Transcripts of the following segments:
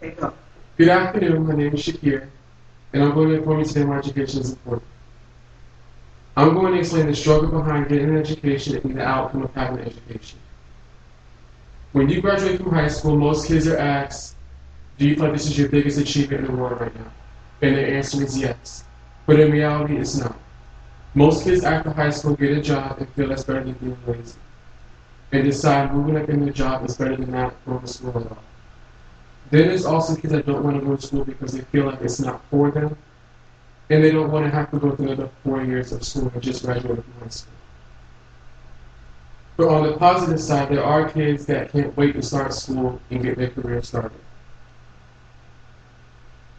Okay, go. Good afternoon, my name is Shakir, and I'm going to inform you today why education is important. I'm going to explain the struggle behind getting an education and the outcome of having an education. When you graduate from high school, most kids are asked, do you feel like this is your biggest achievement in the world right now? And their answer is yes. But in reality, it's not. Most kids after high school get a job and feel that's better than being lazy, and decide moving up in the job is better than not going to school at all. Then there's also kids that don't want to go to school because they feel like it's not for them, and they don't want to have to go through another 4 years of school and just graduate from high school. But on the positive side, there are kids that can't wait to start school and get their career started.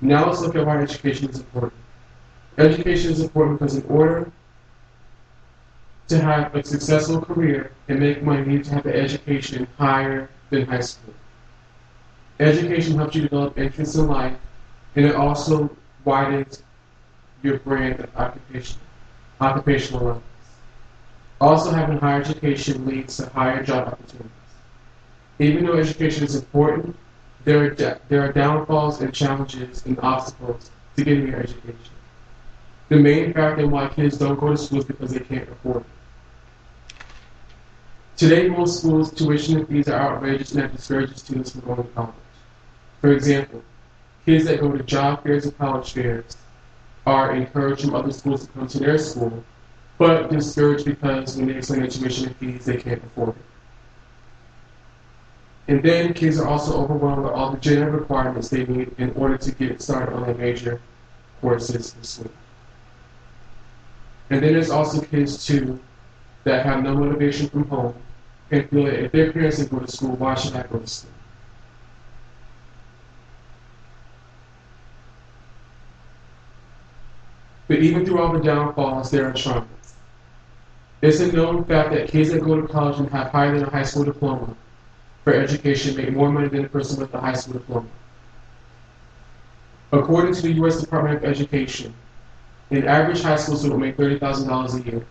Now let's look at why education is important. Education is important because in order to have a successful career and make money, you need to have an education higher than high school. Education helps you develop interests in life, and it also widens your brand of occupational levels. Also, having higher education leads to higher job opportunities. Even though education is important, there are downfalls and challenges and obstacles to getting your education. The main factor in why kids don't go to school is because they can't afford it. Today, most schools' tuition and fees are outrageous and that discourages students from going to college. For example, kids that go to job fairs and college fairs are encouraged from other schools to come to their school, but discouraged because when they explain their tuition and fees, they can't afford it. And then kids are also overwhelmed with all the general requirements they need in order to get started on their major courses in school. And then there's also kids too that have no motivation from home and feel that if their parents didn't go to school, why should I go to school? But even through all the downfalls, there are triumphs. It's a known fact that kids that go to college and have higher than a high school diploma for education make more money than a person with a high school diploma. According to the U.S. Department of Education, an average high school student will make $30,000 a year,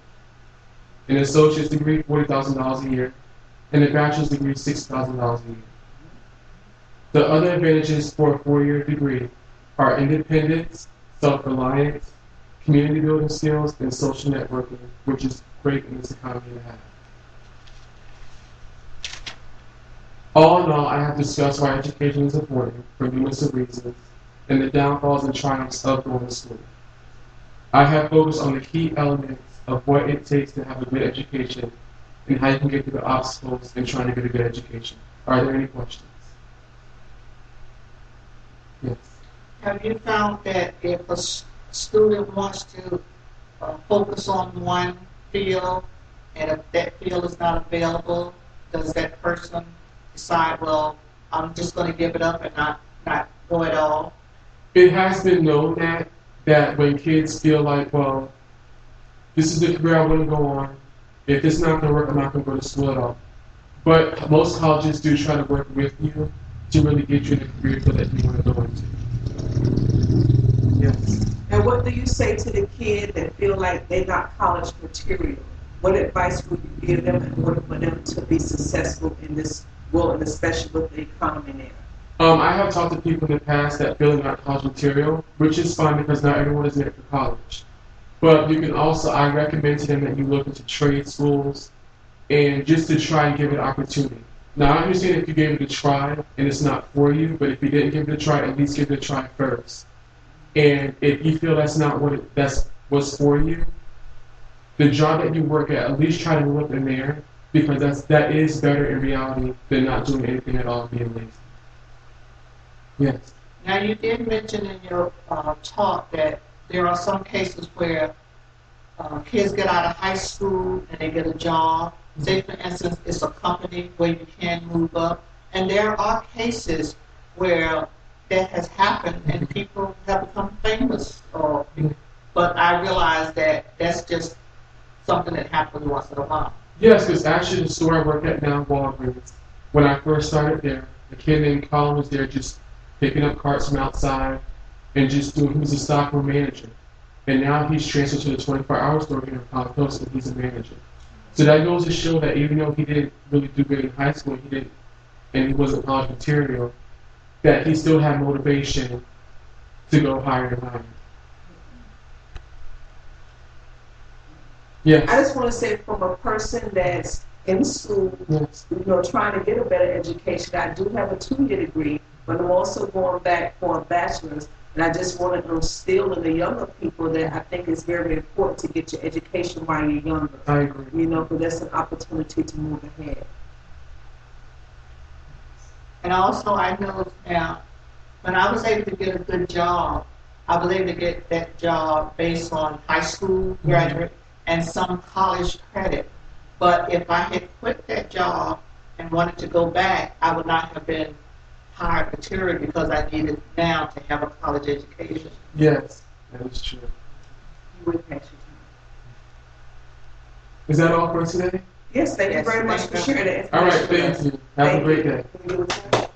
an associate's degree $40,000 a year, and a bachelor's degree $6,000 a year. The other advantages for a 4-year degree are independence, self-reliance, community building skills, and social networking, which is great in this economy to have. All in all, I have discussed why education is important for numerous of reasons and the downfalls and triumphs of going to school. I have focused on the key elements of what it takes to have a good education and how you can get through the obstacles in trying to get a good education. Are there any questions? Yes. Have you found that if a student wants to focus on one field, and if that field is not available, does that person decide, well, I'm just going to give it up and not go at all? It has been known that when kids feel like, well, this is the career I want to go on, if it's not going to work, I'm not going to go to school at all. But most colleges do try to work with you to really get you in the career field that you want to go into. Yes. And what do you say to the kid that feel like they got college material? What advice would you give them in order for them to be successful in this world, and especially with the economy now? I have talked to people in the past that feel they got college material, which is fine because not everyone is meant for college. But you can also, I recommend to them that you look into trade schools and just to try and give it an opportunity. Now, I understand if you gave it a try and it's not for you, but if you didn't give it a try, at least give it a try first. And if you feel that's not that's what's for you, the job that you work at least try to look in there, because that is better in reality than not doing anything at all, being lazy. Yes. Now, you did mention in your talk that there are some cases where kids get out of high school and they get a job. Say, for instance, it's a company where you can move up. And there are cases where that has happened and people have become famous. But I realize that that's just something that happens once in a while. Yes, because actually the store I work at now, Walgreens, when I first started there, a kid named Colin was there just picking up carts from outside and just doing, he was a stockroom manager. And now he's transferred to the 24-hour store here in Palo Coast and he's a manager. So that goes to show that even though he didn't really do good in high school, and he wasn't college material, that he still had motivation to go higher and higher. Yes. I just want to say, from a person that's in school, Yes. Trying to get a better education, I do have a 2-year degree, but I'm also going back for a bachelor's. And I just want to instill in the younger people that I think it's very important to get your education while you're younger. I agree. Because that's an opportunity to move ahead. And also, I know now, when I was able to get a good job, I was able to get that job based on high school graduate and some college credit. But if I had quit that job and wanted to go back, I would not have been hired material because I needed now to have a college education. Yes, that is true. You would pass your time. Is that all for today? Yes, thank you Yes, very much thank for you. sharing that All right, information with us. thank you. Have a great day. Thank you.